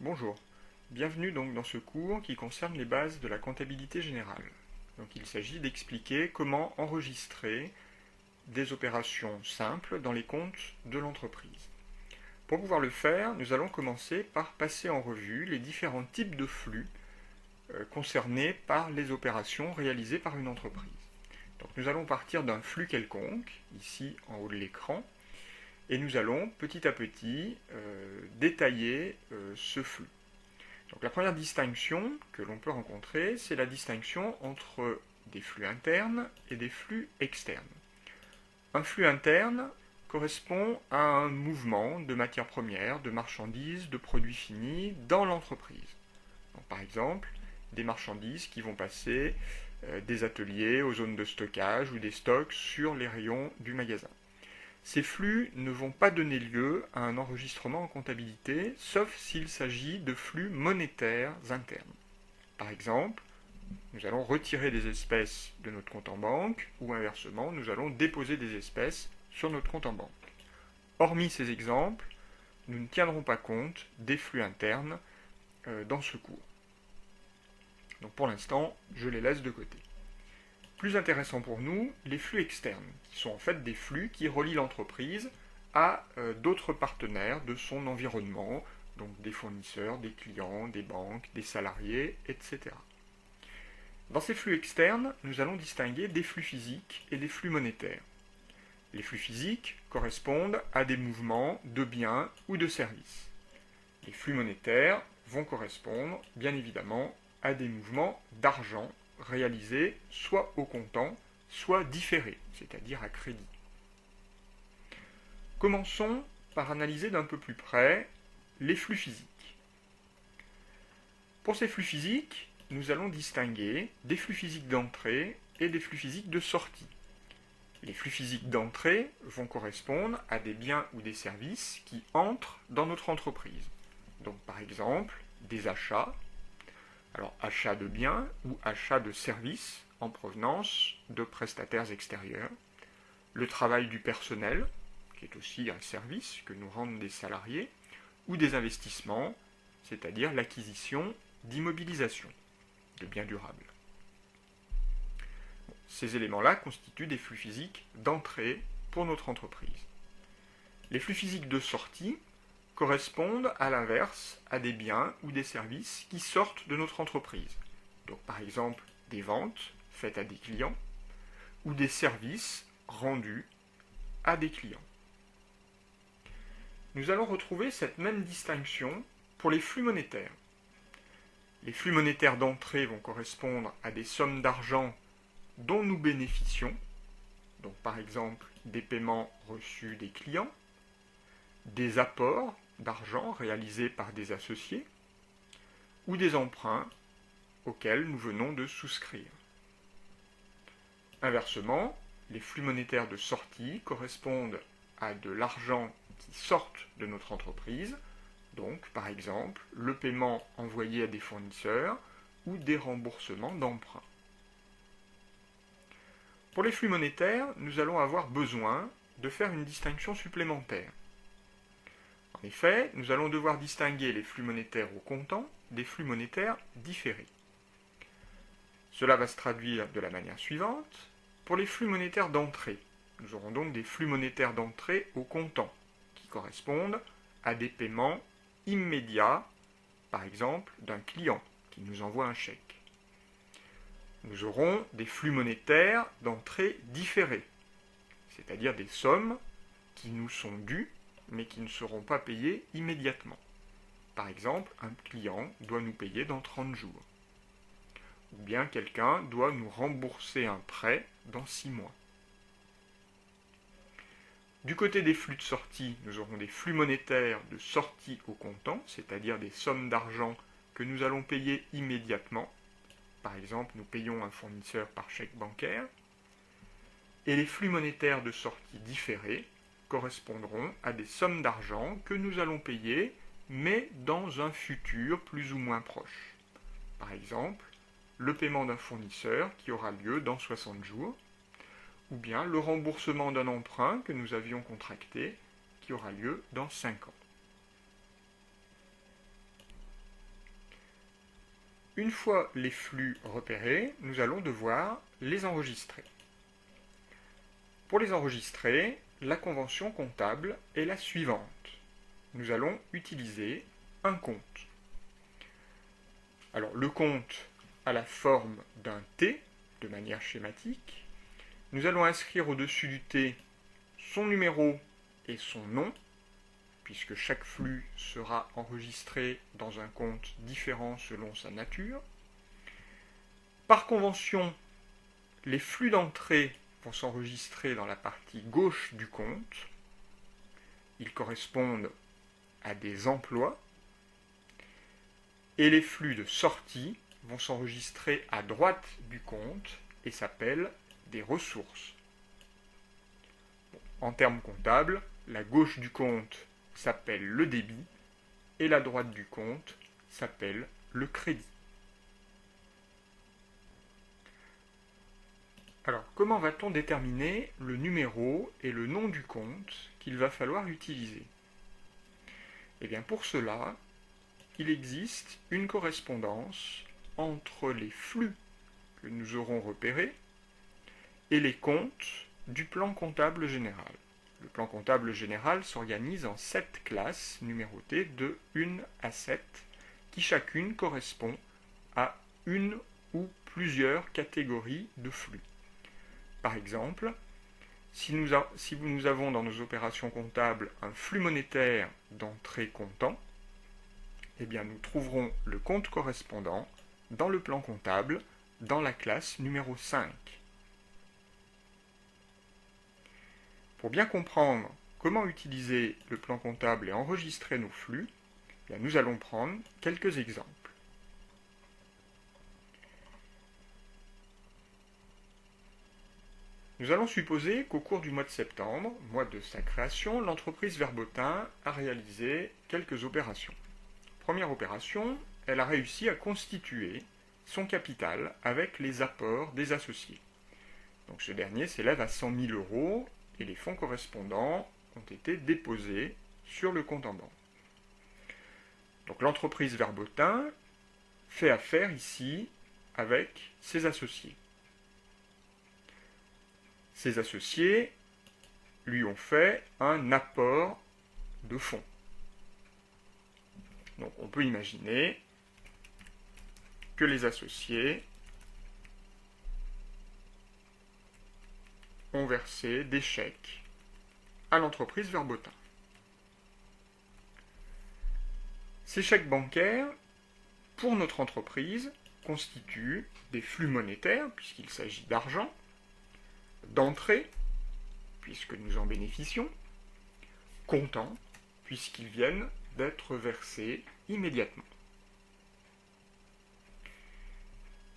Bonjour, bienvenue donc dans ce cours qui concerne les bases de la comptabilité générale. Donc il s'agit d'expliquer comment enregistrer des opérations simples dans les comptes de l'entreprise. Pour pouvoir le faire, nous allons commencer par passer en revue les différents types de flux concernés par les opérations réalisées par une entreprise. Donc nous allons partir d'un flux quelconque, ici en haut de l'écran, et nous allons petit à petit détailler ce flux. Donc la première distinction que l'on peut rencontrer, c'est la distinction entre des flux internes et des flux externes. Un flux interne correspond à un mouvement de matières premières, de marchandises, de produits finis dans l'entreprise. Par exemple, des marchandises qui vont passer des ateliers aux zones de stockage ou des stocks sur les rayons du magasin. Ces flux ne vont pas donner lieu à un enregistrement en comptabilité, sauf s'il s'agit de flux monétaires internes. Par exemple, nous allons retirer des espèces de notre compte en banque, ou inversement, nous allons déposer des espèces sur notre compte en banque. Hormis ces exemples, nous ne tiendrons pas compte des flux internes dans ce cours. Donc pour l'instant, je les laisse de côté. Plus intéressant pour nous, les flux externes, qui sont en fait des flux qui relient l'entreprise à d'autres partenaires de son environnement, donc des fournisseurs, des clients, des banques, des salariés, etc. Dans ces flux externes, nous allons distinguer des flux physiques et des flux monétaires. Les flux physiques correspondent à des mouvements de biens ou de services. Les flux monétaires vont correspondre, bien évidemment, à des mouvements d'argent réalisés soit au comptant, soit différés, c'est-à-dire à crédit. Commençons par analyser d'un peu plus près les flux physiques. Pour ces flux physiques, nous allons distinguer des flux physiques d'entrée et des flux physiques de sortie. Les flux physiques d'entrée vont correspondre à des biens ou des services qui entrent dans notre entreprise. Donc par exemple, des achats, alors achat de biens ou achat de services en provenance de prestataires extérieurs, le travail du personnel, qui est aussi un service que nous rendent des salariés, ou des investissements, c'est-à-dire l'acquisition d'immobilisation, de biens durables. Ces éléments-là constituent des flux physiques d'entrée pour notre entreprise. Les flux physiques de sortie correspondent à l'inverse à des biens ou des services qui sortent de notre entreprise. Donc par exemple des ventes faites à des clients ou des services rendus à des clients. Nous allons retrouver cette même distinction pour les flux monétaires. Les flux monétaires d'entrée vont correspondre à des sommes d'argent dont nous bénéficions, donc par exemple des paiements reçus des clients, des apports d'argent réalisés par des associés, ou des emprunts auxquels nous venons de souscrire. Inversement, les flux monétaires de sortie correspondent à de l'argent qui sort de notre entreprise, donc par exemple le paiement envoyé à des fournisseurs ou des remboursements d'emprunts. Pour les flux monétaires, nous allons avoir besoin de faire une distinction supplémentaire. En effet, nous allons devoir distinguer les flux monétaires au comptant des flux monétaires différés. Cela va se traduire de la manière suivante. Pour les flux monétaires d'entrée, nous aurons donc des flux monétaires d'entrée au comptant, qui correspondent à des paiements immédiats, par exemple d'un client qui nous envoie un chèque. Nous aurons des flux monétaires d'entrée différés, c'est-à-dire des sommes qui nous sont dues, mais qui ne seront pas payées immédiatement. Par exemple, un client doit nous payer dans 30 jours. Ou bien quelqu'un doit nous rembourser un prêt dans 6 mois. Du côté des flux de sortie, nous aurons des flux monétaires de sortie au comptant, c'est-à-dire des sommes d'argent que nous allons payer immédiatement. Par exemple, nous payons un fournisseur par chèque bancaire. Et les flux monétaires de sortie différés correspondront à des sommes d'argent que nous allons payer, mais dans un futur plus ou moins proche. Par exemple, le paiement d'un fournisseur qui aura lieu dans 60 jours, ou bien le remboursement d'un emprunt que nous avions contracté qui aura lieu dans 5 ans. une fois les flux repérés, nous allons devoir les enregistrer. Pour les enregistrer, la convention comptable est la suivante. Nous allons utiliser un compte. Alors, le compte a la forme d'un T, de manière schématique. Nous allons inscrire au-dessus du T son numéro et son nom, puisque chaque flux sera enregistré dans un compte différent selon sa nature. Par convention, les flux d'entrée vont s'enregistrer dans la partie gauche du compte. Ils correspondent à des emplois. Et les flux de sortie vont s'enregistrer à droite du compte et s'appellent des ressources. En termes comptables, la gauche du compte s'appelle le débit et la droite du compte s'appelle le crédit. Alors, comment va-t-on déterminer le numéro et le nom du compte qu'il va falloir utiliser? Eh bien, pour cela, il existe une correspondance entre les flux que nous aurons repérés et les comptes du plan comptable général. Le plan comptable général s'organise en 7 classes numérotées de 1 à 7, qui chacune correspond à une ou plusieurs catégories de flux. Par exemple, si nous avons dans nos opérations comptables un flux monétaire d'entrée comptant, eh bien nous trouverons le compte correspondant dans le plan comptable dans la classe numéro 5. Pour bien comprendre comment utiliser le plan comptable et enregistrer nos flux, eh bien, nous allons prendre quelques exemples. Nous allons supposer qu'au cours du mois de septembre, mois de sa création, l'entreprise Verbotin a réalisé quelques opérations. Première opération, elle a réussi à constituer son capital avec les apports des associés. Donc ce dernier s'élève à 100 000 € et les fonds correspondants ont été déposés sur le compte en banque. Donc l'entreprise Verbotin fait affaire ici avec ses associés. Ses associés lui ont fait un apport de fonds. Donc on peut imaginer que les associés ont versé des chèques à l'entreprise Verbotin. Ces chèques bancaires, pour notre entreprise, constituent des flux monétaires, puisqu'il s'agit d'argent, d'entrée, puisque nous en bénéficions, comptant, puisqu'ils viennent d'être versés immédiatement.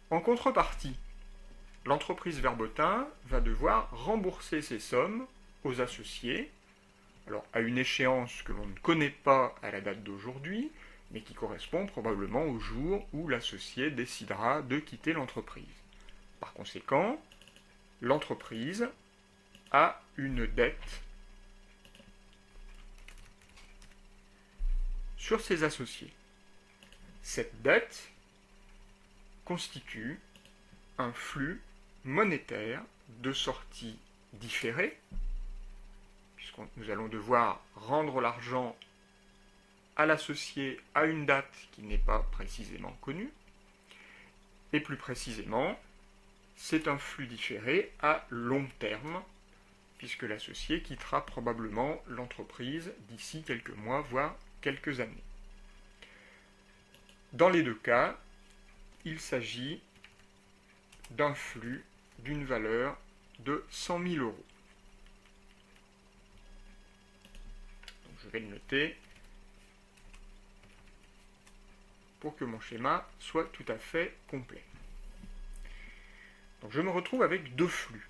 En contrepartie, l'entreprise Verbotin va devoir rembourser ces sommes aux associés, alors à une échéance que l'on ne connaît pas à la date d'aujourd'hui, mais qui correspond probablement au jour où l'associé décidera de quitter l'entreprise. Par conséquent, l'entreprise a une dette sur ses associés. Cette dette constitue un flux monétaire de sortie différée, puisque nous allons devoir rendre l'argent à l'associé à une date qui n'est pas précisément connue, et plus précisément, c'est un flux différé à long terme, puisque l'associé quittera probablement l'entreprise d'ici quelques mois, voire quelques années. Dans les deux cas, il s'agit d'un flux d'une valeur de 100 000 €. Donc je vais le noter pour que mon schéma soit tout à fait complet. Donc je me retrouve avec deux flux.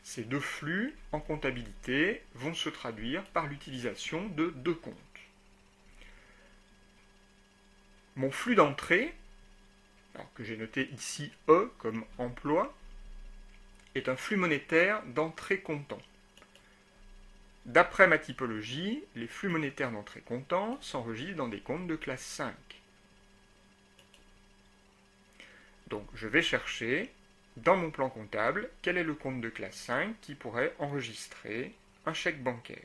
Ces deux flux, en comptabilité, vont se traduire par l'utilisation de deux comptes. Mon flux d'entrée, que j'ai noté ici E comme emploi, est un flux monétaire d'entrée comptant. D'après ma typologie, les flux monétaires d'entrée comptant s'enregistrent dans des comptes de classe 5. Donc je vais chercher dans mon plan comptable quel est le compte de classe 5 qui pourrait enregistrer un chèque bancaire.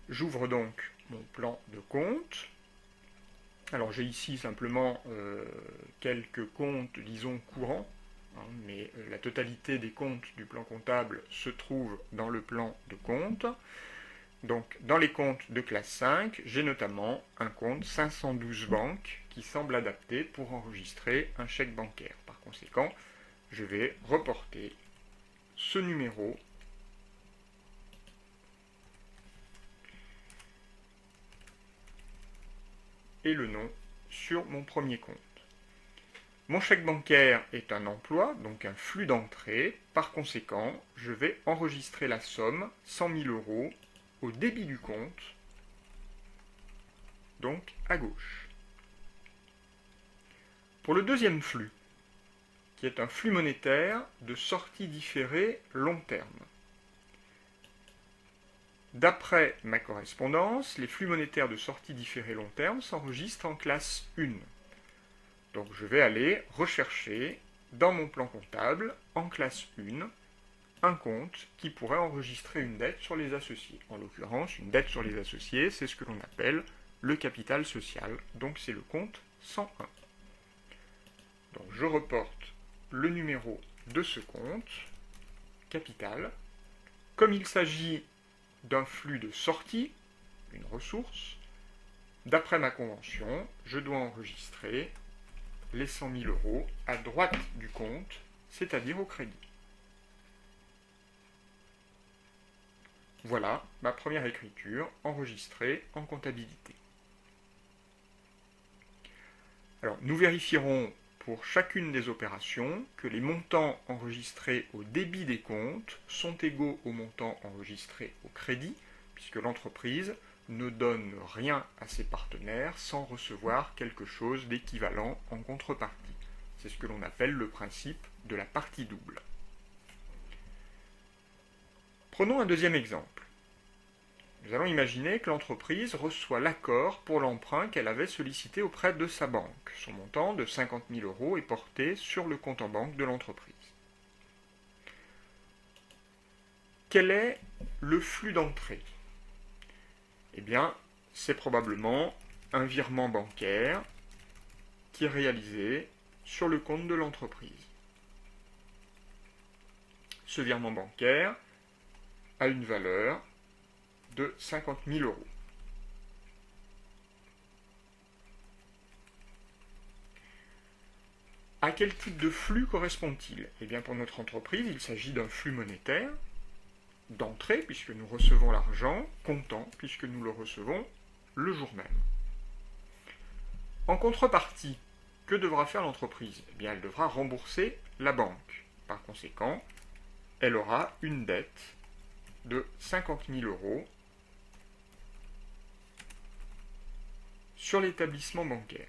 J'ouvre donc mon plan de compte. Alors j'ai ici simplement quelques comptes, disons, courants, hein, mais la totalité des comptes du plan comptable se trouve dans le plan de compte. Donc dans les comptes de classe 5, j'ai notamment un compte 512 banques qui semble adapté pour enregistrer un chèque bancaire. Par conséquent, je vais reporter ce numéro et le nom sur mon premier compte. Mon chèque bancaire est un emploi, donc un flux d'entrée. Par conséquent, je vais enregistrer la somme, 100 000 euros, au débit du compte, donc à gauche. Pour le deuxième flux, qui est un flux monétaire de sortie différée long terme. D'après ma correspondance, les flux monétaires de sortie différée long terme s'enregistrent en classe 1. Donc je vais aller rechercher dans mon plan comptable, en classe 1, un compte qui pourrait enregistrer une dette sur les associés. En l'occurrence, une dette sur les associés, c'est ce que l'on appelle le capital social, donc c'est le compte 101. Donc je reporte le numéro de ce compte, capital. Comme il s'agit d'un flux de sortie, une ressource, d'après ma convention, je dois enregistrer les 100 000 euros à droite du compte, c'est-à-dire au crédit. Voilà ma première écriture enregistrée en comptabilité. Alors, nous vérifierons pour chacune des opérations que les montants enregistrés au débit des comptes sont égaux aux montants enregistrés au crédit, puisque l'entreprise ne donne rien à ses partenaires sans recevoir quelque chose d'équivalent en contrepartie. C'est ce que l'on appelle le principe de la partie double. Prenons un deuxième exemple. Nous allons imaginer que l'entreprise reçoit l'accord pour l'emprunt qu'elle avait sollicité auprès de sa banque. Son montant de 50 000 euros est porté sur le compte en banque de l'entreprise. Quel est le flux d'entrée? Eh bien, c'est probablement un virement bancaire qui est réalisé sur le compte de l'entreprise. Ce virement bancaire a une valeur de 50 000 euros. À quel type de flux correspond-il? Eh bien, pour notre entreprise, il s'agit d'un flux monétaire d'entrée, puisque nous recevons l'argent, comptant, puisque nous le recevons le jour même. En contrepartie, que devra faire l'entreprise? Eh bien, elle devra rembourser la banque. Par conséquent, elle aura une dette de 50 000 euros sur l'établissement bancaire.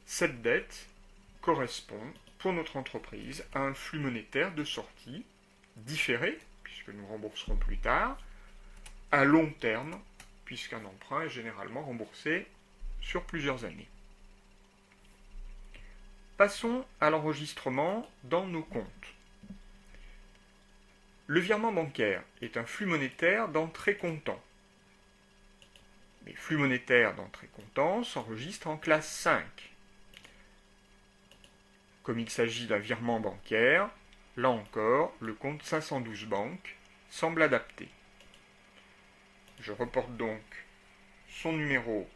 Cette dette correspond, pour notre entreprise, à un flux monétaire de sortie différé, puisque nous rembourserons plus tard, à long terme, puisqu'un emprunt est généralement remboursé sur plusieurs années. Passons à l'enregistrement dans nos comptes. Le virement bancaire est un flux monétaire d'entrée comptant. Les flux monétaires d'entrée comptant s'enregistrent en classe 5. Comme il s'agit d'un virement bancaire, là encore, le compte 512 banques semble adapté. Je reporte donc son numéro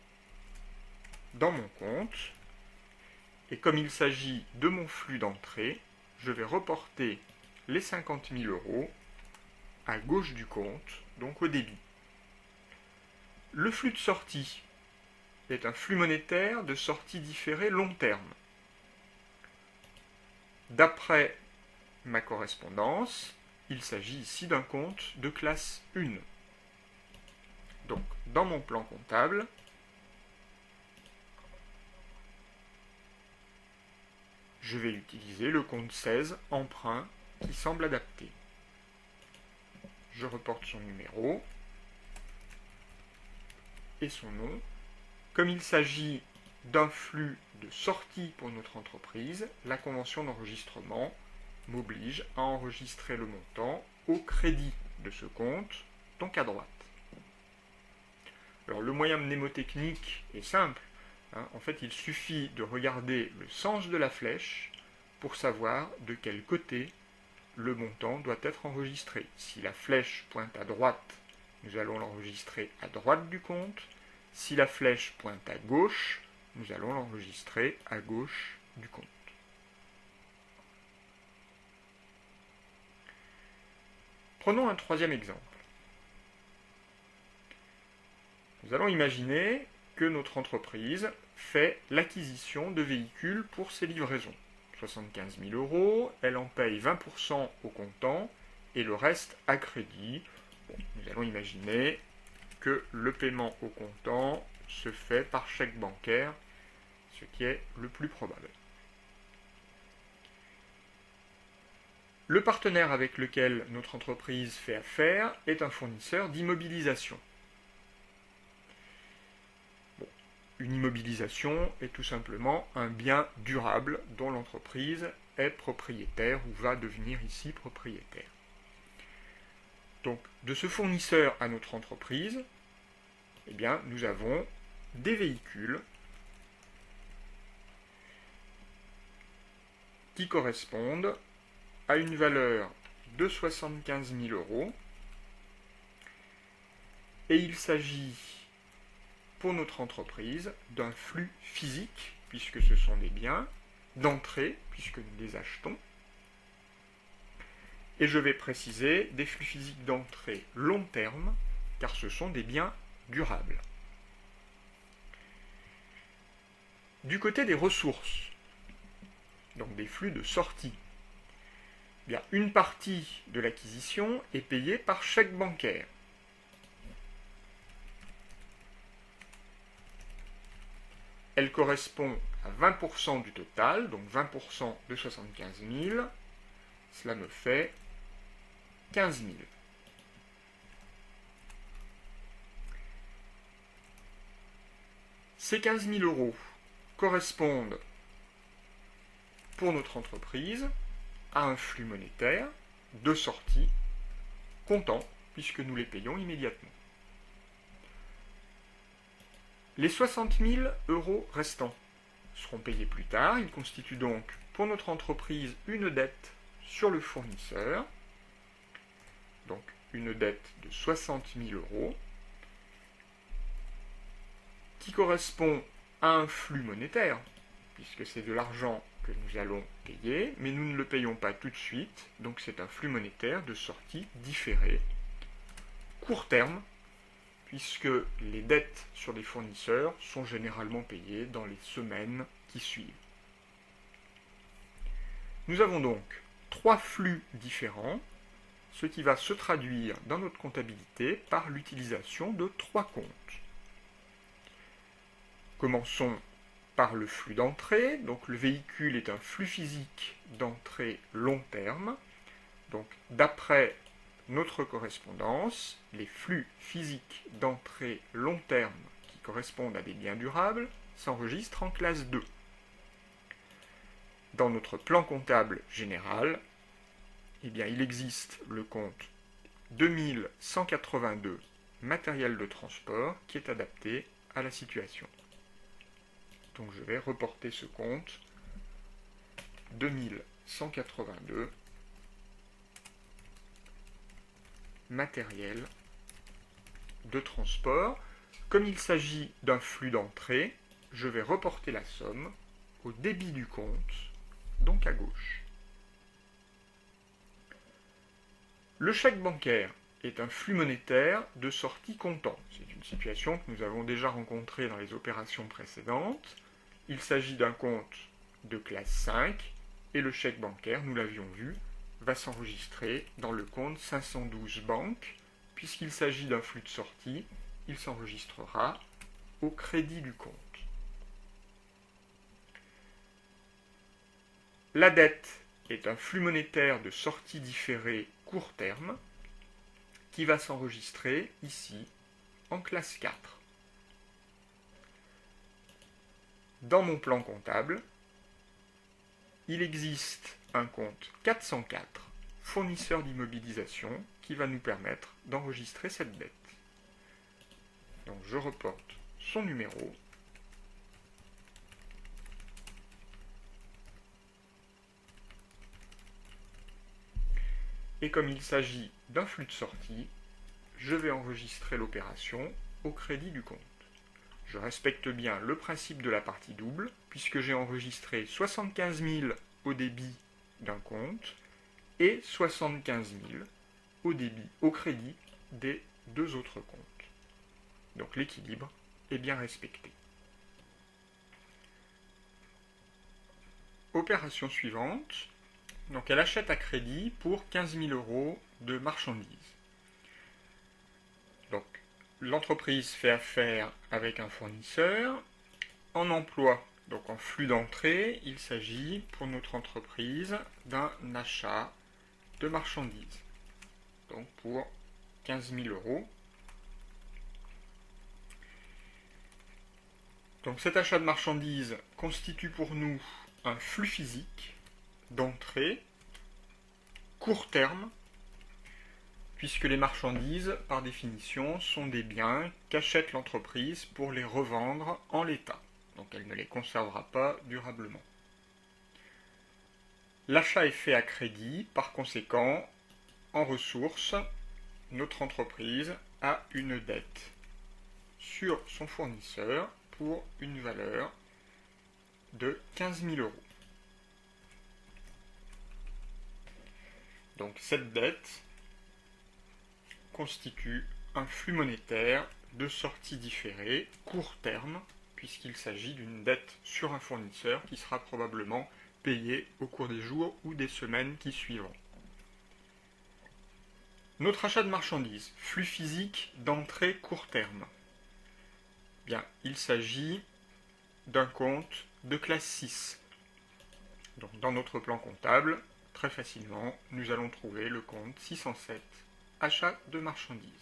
dans mon compte, et comme il s'agit de mon flux d'entrée, je vais reporter les 50 000 euros à gauche du compte, donc au débit. Le flux de sortie est un flux monétaire de sortie différée long terme. D'après ma correspondance, il s'agit ici d'un compte de classe 1. Donc, dans mon plan comptable, je vais utiliser le compte 16, emprunt, qui semble adapté. Je reporte son numéro et son nom. Comme il s'agit d'un flux de sortie pour notre entreprise, la convention d'enregistrement m'oblige à enregistrer le montant au crédit de ce compte, donc à droite. Alors le moyen mnémotechnique est simple. En fait, il suffit de regarder le sens de la flèche pour savoir de quel côté le montant doit être enregistré. Si la flèche pointe à droite, nous allons l'enregistrer à droite du compte. Si la flèche pointe à gauche, nous allons l'enregistrer à gauche du compte. Prenons un troisième exemple. Nous allons imaginer que notre entreprise fait l'acquisition de véhicules pour ses livraisons. 75 000 €, elle en paye 20% au comptant et le reste à crédit. Nous allons imaginer que le paiement au comptant se fait par chèque bancaire, ce qui est le plus probable. Le partenaire avec lequel notre entreprise fait affaire est un fournisseur d'immobilisation. Une immobilisation est tout simplement un bien durable dont l'entreprise est propriétaire ou va devenir ici propriétaire. Donc, de ce fournisseur à notre entreprise, eh bien, nous avons des véhicules qui correspondent à une valeur de 75 000 €, et il s'agit pour notre entreprise d'un flux physique, puisque ce sont des biens, d'entrée, puisque nous les achetons, et je vais préciser des flux physiques d'entrée long terme, car ce sont des biens durables. Du côté des ressources, donc des flux de sortie, eh bien, une partie de l'acquisition est payée par chèque bancaire. Elle correspond à 20% du total, donc 20% de 75 000, cela me fait 15 000. Ces 15 000 € correspondent pour notre entreprise à un flux monétaire de sortie comptant, puisque nous les payons immédiatement. Les 60 000 € restants seront payés plus tard. Ils constituent donc pour notre entreprise une dette sur le fournisseur, donc une dette de 60 000 € qui correspond à un flux monétaire, puisque c'est de l'argent que nous allons payer, mais nous ne le payons pas tout de suite, donc c'est un flux monétaire de sortie différée, court terme, puisque les dettes sur les fournisseurs sont généralement payées dans les semaines qui suivent. Nous avons donc 3 flux différents, ce qui va se traduire dans notre comptabilité par l'utilisation de 3 comptes. Commençons par le flux d'entrée. Donc le véhicule est un flux physique d'entrée long terme. Donc d'après notre correspondance, les flux physiques d'entrée long terme qui correspondent à des biens durables s'enregistrent en classe 2. Dans notre plan comptable général, eh bien, il existe le compte 2182 matériel de transport qui est adapté à la situation. Donc je vais reporter ce compte 2182 matériel de transport. Comme il s'agit d'un flux d'entrée, je vais reporter la somme au débit du compte, donc à gauche. Le chèque bancaire est un flux monétaire de sortie comptant. C'est une situation que nous avons déjà rencontrée dans les opérations précédentes. Il s'agit d'un compte de classe 5 et le chèque bancaire, nous l'avions vu, va s'enregistrer dans le compte 512 banque. Puisqu'il s'agit d'un flux de sortie, il s'enregistrera au crédit du compte. La dette est un flux monétaire de sortie différée court terme qui va s'enregistrer ici en classe 4. Dans mon plan comptable, il existe un compte 404, fournisseur d'immobilisation, qui va nous permettre d'enregistrer cette dette. Donc je reporte son numéro. Et comme il s'agit d'un flux de sortie, je vais enregistrer l'opération au crédit du compte. Je respecte bien le principe de la partie double, puisque j'ai enregistré 75 000 au débit d'un compte et 75 000 au crédit des deux autres comptes. Donc l'équilibre est bien respecté. Opération suivante. Donc elle achète à crédit pour 15 000 € de marchandises. Donc l'entreprise fait affaire avec un fournisseur. En emploi, donc en flux d'entrée, il s'agit pour notre entreprise d'un achat de marchandises. Donc pour 15 000 €. Donc cet achat de marchandises constitue pour nous un flux physique d'entrée court terme, puisque les marchandises, par définition, sont des biens qu'achète l'entreprise pour les revendre en l'état. Donc elle ne les conservera pas durablement. L'achat est fait à crédit, par conséquent, en ressources, notre entreprise a une dette sur son fournisseur pour une valeur de 15 000 €. Donc cette dette constitue un flux monétaire de sortie différée, court terme, puisqu'il s'agit d'une dette sur un fournisseur qui sera probablement payé au cours des jours ou des semaines qui suivront. Notre achat de marchandises, flux physique d'entrée court terme. Bien, il s'agit d'un compte de classe 6. Donc dans notre plan comptable, très facilement, nous allons trouver le compte 607, achat de marchandises.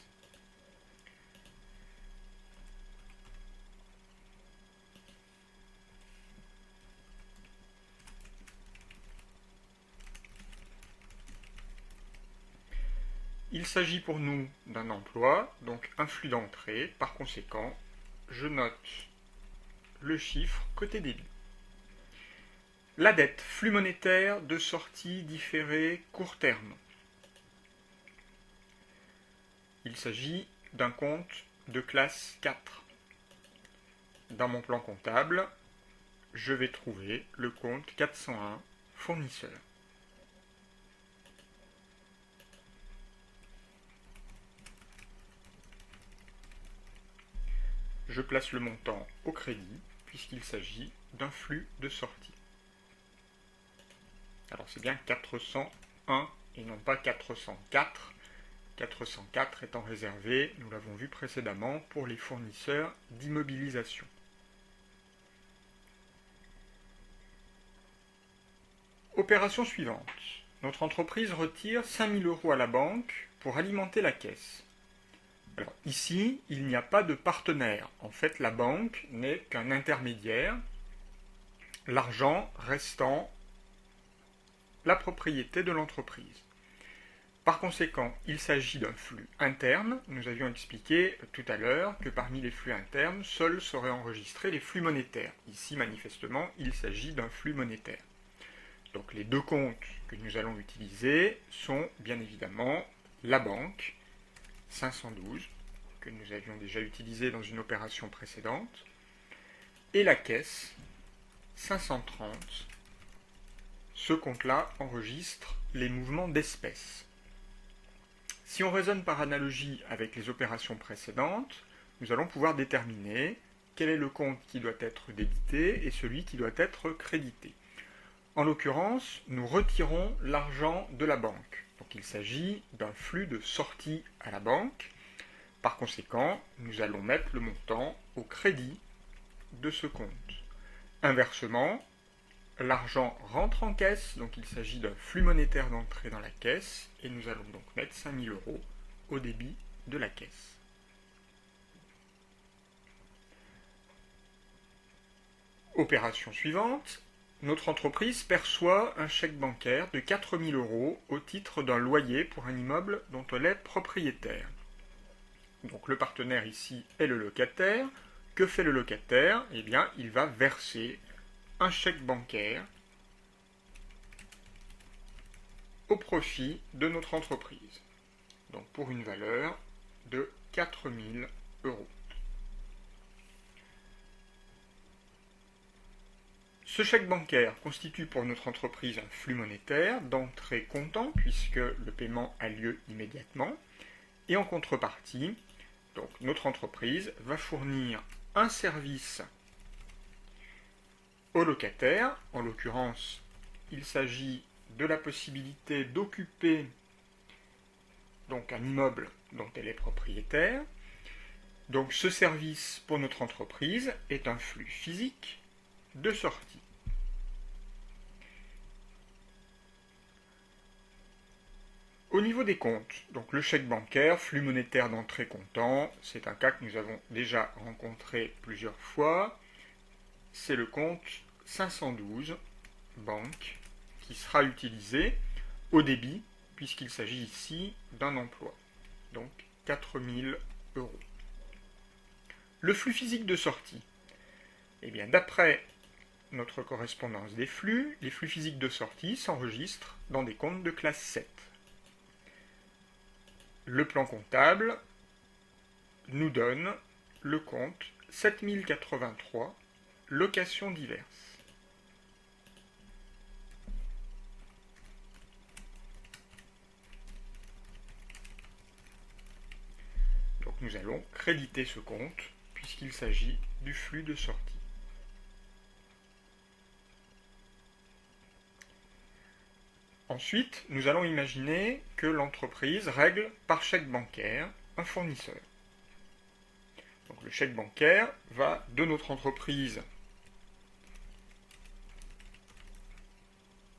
Il s'agit pour nous d'un emploi, donc un flux d'entrée. Par conséquent, je note le chiffre côté débit. La dette, flux monétaire de sortie différée court terme. Il s'agit d'un compte de classe 4. Dans mon plan comptable, je vais trouver le compte 401, fournisseur. Je place le montant au crédit, puisqu'il s'agit d'un flux de sortie. Alors c'est bien 401 et non pas 404. 404 étant réservé, nous l'avons vu précédemment, pour les fournisseurs d'immobilisation. Opération suivante. Notre entreprise retire 5 000 € à la banque pour alimenter la caisse. Alors ici, il n'y a pas de partenaire. En fait, la banque n'est qu'un intermédiaire, l'argent restant la propriété de l'entreprise. Par conséquent, il s'agit d'un flux interne. Nous avions expliqué tout à l'heure que parmi les flux internes, seuls seraient enregistrés les flux monétaires. Ici, manifestement, il s'agit d'un flux monétaire. Donc les deux comptes que nous allons utiliser sont bien évidemment la banque 512, que nous avions déjà utilisé dans une opération précédente, et la caisse 530. Ce compte-là enregistre les mouvements d'espèces. Si on raisonne par analogie avec les opérations précédentes, nous allons pouvoir déterminer quel est le compte qui doit être débité et celui qui doit être crédité. En l'occurrence, nous retirons l'argent de la banque. Donc il s'agit d'un flux de sortie à la banque. Par conséquent, nous allons mettre le montant au crédit de ce compte. Inversement, l'argent rentre en caisse, donc il s'agit d'un flux monétaire d'entrée dans la caisse, et nous allons donc mettre 5 000 € au débit de la caisse. Opération suivante, notre entreprise perçoit un chèque bancaire de 4 000 € au titre d'un loyer pour un immeuble dont elle est propriétaire. Donc le partenaire ici est le locataire. Que fait le locataire? Eh bien, il va verser un chèque bancaire au profit de notre entreprise. Donc pour une valeur de 4 000 €. Ce chèque bancaire constitue pour notre entreprise un flux monétaire d'entrée comptant puisque le paiement a lieu immédiatement. Et en contrepartie, donc notre entreprise va fournir un service au locataire. En l'occurrence, il s'agit de la possibilité d'occuper donc un immeuble dont elle est propriétaire. Donc ce service pour notre entreprise est un flux physique de sortie. Au niveau des comptes, donc le chèque bancaire, flux monétaire d'entrée comptant, c'est un cas que nous avons déjà rencontré plusieurs fois. C'est le compte 512, banque, qui sera utilisé au débit, puisqu'il s'agit ici d'un emploi. Donc 4 000 €. Le flux physique de sortie. Eh bien, d'après notre correspondance des flux, les flux physiques de sortie s'enregistrent dans des comptes de classe 7. Le plan comptable nous donne le compte 7083, locations diverses. Donc nous allons créditer ce compte puisqu'il s'agit du flux de sortie. Ensuite, nous allons imaginer que l'entreprise règle par chèque bancaire un fournisseur. Donc le chèque bancaire va de notre entreprise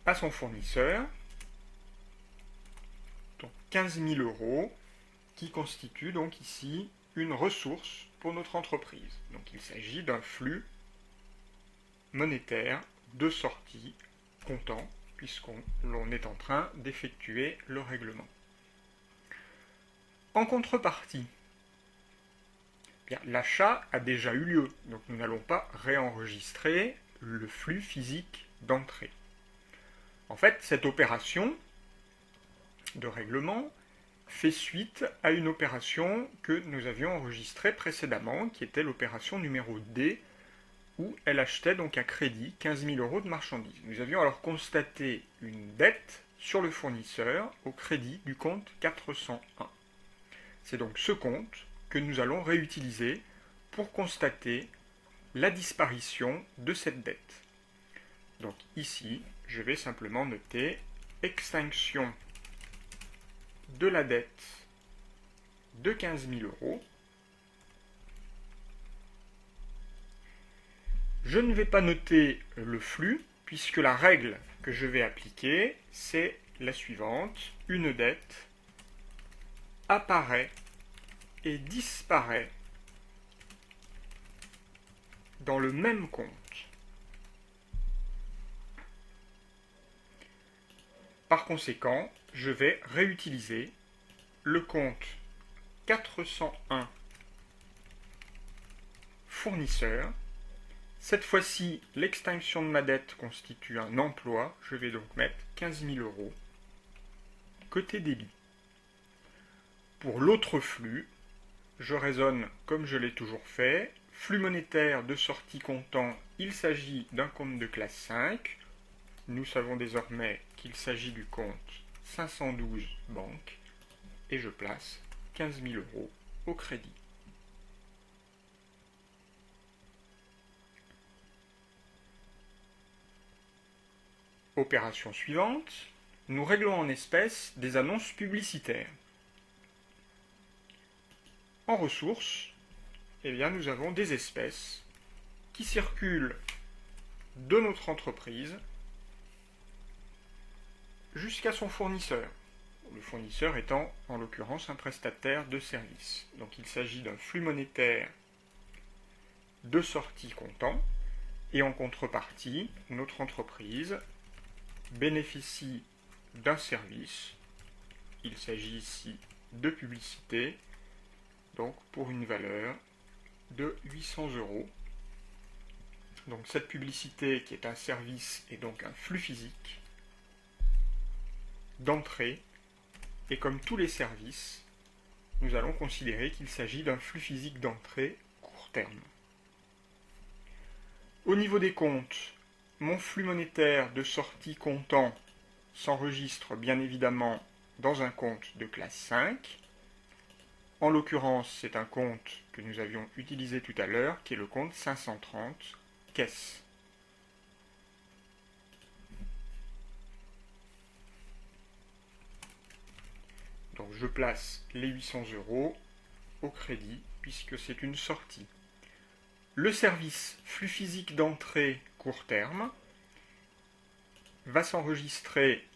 à son fournisseur, donc 15 000 €, qui constitue donc ici une ressource pour notre entreprise. Donc il s'agit d'un flux monétaire de sortie comptant, puisqu'on est en train d'effectuer le règlement. En contrepartie, l'achat a déjà eu lieu, donc nous n'allons pas réenregistrer le flux physique d'entrée. En fait, cette opération de règlement fait suite à une opération que nous avions enregistrée précédemment, qui était l'opération numéro D, où elle achetait donc à crédit 15 000 € de marchandises. Nous avions alors constaté une dette sur le fournisseur au crédit du compte 401. C'est donc ce compte que nous allons réutiliser pour constater la disparition de cette dette. Donc ici, je vais simplement noter extinction de la dette de 15 000 €. Je ne vais pas noter le flux, puisque la règle que je vais appliquer, c'est la suivante. Une dette apparaît et disparaît dans le même compte. Par conséquent, je vais réutiliser le compte 401 fournisseur. Cette fois-ci, l'extinction de ma dette constitue un emploi. Je vais donc mettre 15 000 € côté débit. Pour l'autre flux, je raisonne comme je l'ai toujours fait. Flux monétaire de sortie comptant, il s'agit d'un compte de classe 5. Nous savons désormais qu'il s'agit du compte 512 banque. Et je place 15 000 € au crédit. Opération suivante, nous réglons en espèces des annonces publicitaires. En ressources, eh bien, nous avons des espèces qui circulent de notre entreprise jusqu'à son fournisseur. Le fournisseur étant en l'occurrence un prestataire de service. Donc il s'agit d'un flux monétaire de sortie comptant et en contrepartie, notre entreprise bénéficie d'un service. Il s'agit ici de publicité, donc pour une valeur de 800 €. Donc cette publicité qui est un service est donc un flux physique d'entrée, et comme tous les services, nous allons considérer qu'il s'agit d'un flux physique d'entrée court terme. Au niveau des comptes, mon flux monétaire de sortie comptant s'enregistre bien évidemment dans un compte de classe 5. En l'occurrence, c'est un compte que nous avions utilisé tout à l'heure, qui est le compte 530 caisse. Donc je place les 800 € au crédit, puisque c'est une sortie. Le service flux physique d'entrée court terme va s'enregistrer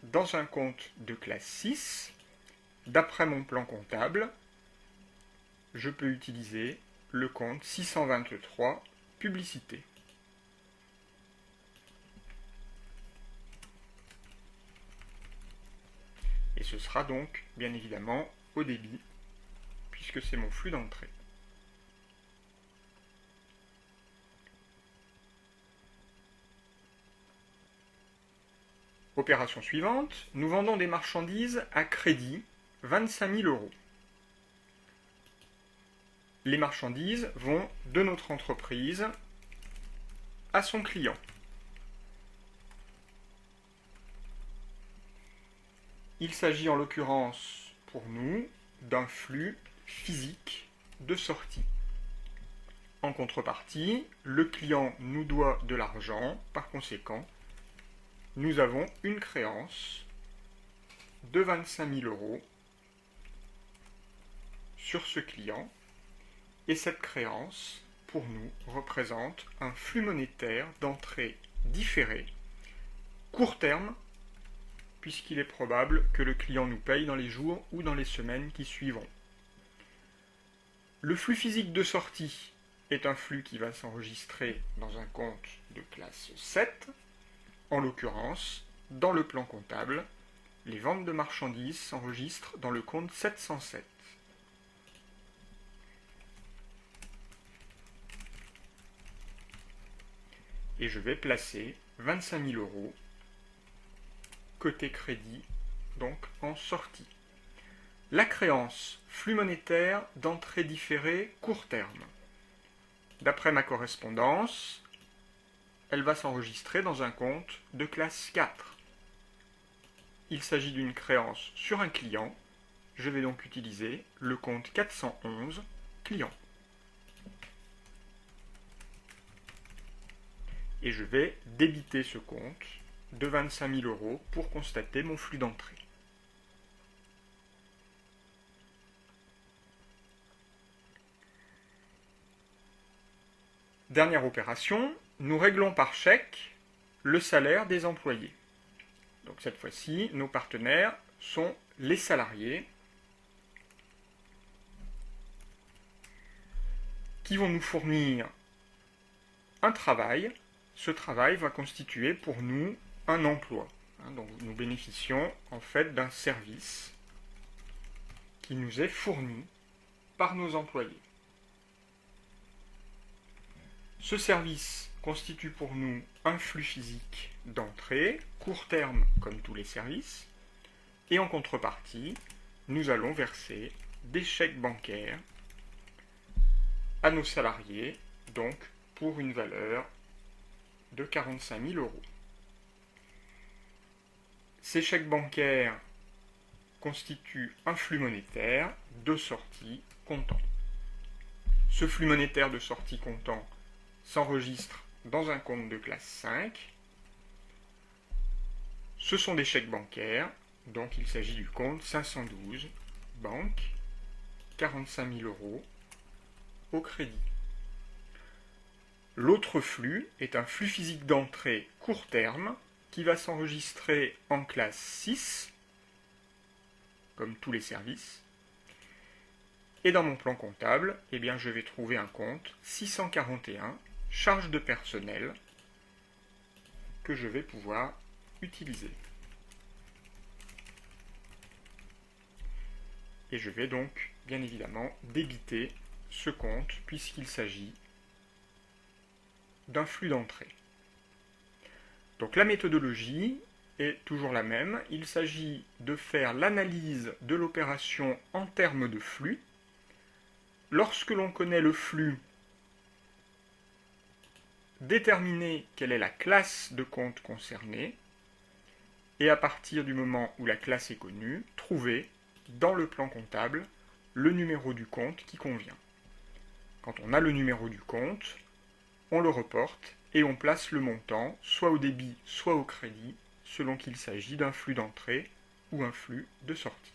dans un compte de classe 6. D'après mon plan comptable, je peux utiliser le compte 623 publicité. Et ce sera donc, bien évidemment, au débit, puisque c'est mon flux d'entrée. Opération suivante, nous vendons des marchandises à crédit, 25 000 €. Les marchandises vont de notre entreprise à son client. Il s'agit en l'occurrence pour nous d'un flux physique de sortie. En contrepartie, le client nous doit de l'argent, par conséquent, nous avons une créance de 25 000 € sur ce client, et cette créance, pour nous, représente un flux monétaire d'entrée différé, court terme, puisqu'il est probable que le client nous paye dans les jours ou dans les semaines qui suivront. Le flux physique de sortie est un flux qui va s'enregistrer dans un compte de classe 7. En l'occurrence, dans le plan comptable, les ventes de marchandises s'enregistrent dans le compte 707. Et je vais placer 25 000 € côté crédit, donc en sortie. La créance, flux monétaire d'entrée différée court terme. D'après ma correspondance, elle va s'enregistrer dans un compte de classe 4. Il s'agit d'une créance sur un client. Je vais donc utiliser le compte 411 client. Et je vais débiter ce compte de 25 000 € pour constater mon flux d'entrée. Dernière opération, nous réglons par chèque le salaire des employés. Donc cette fois-ci, nos partenaires sont les salariés qui vont nous fournir un travail. Ce travail va constituer pour nous un emploi. Donc nous bénéficions en fait d'un service qui nous est fourni par nos employés. Ce service constitue pour nous un flux physique d'entrée, court terme comme tous les services, et en contrepartie, nous allons verser des chèques bancaires à nos salariés, donc pour une valeur de 45 000 €. Ces chèques bancaires constituent un flux monétaire de sortie comptant. Ce flux monétaire de sortie comptant s'enregistre dans un compte de classe 5. Ce sont des chèques bancaires, donc il s'agit du compte 512, banque, 45 000 € au crédit. L'autre flux est un flux physique d'entrée court terme qui va s'enregistrer en classe 6, comme tous les services. Et dans mon plan comptable, eh bien, je vais trouver un compte 641, charge de personnel, que je vais pouvoir utiliser. Et je vais donc, bien évidemment, débiter ce compte puisqu'il s'agit d'un flux d'entrée. Donc la méthodologie est toujours la même. Il s'agit de faire l'analyse de l'opération en termes de flux. Lorsque l'on connaît le flux, déterminer quelle est la classe de compte concernée, et à partir du moment où la classe est connue, trouver dans le plan comptable le numéro du compte qui convient. Quand on a le numéro du compte, on le reporte et on place le montant soit au débit, soit au crédit, selon qu'il s'agit d'un flux d'entrée ou un flux de sortie.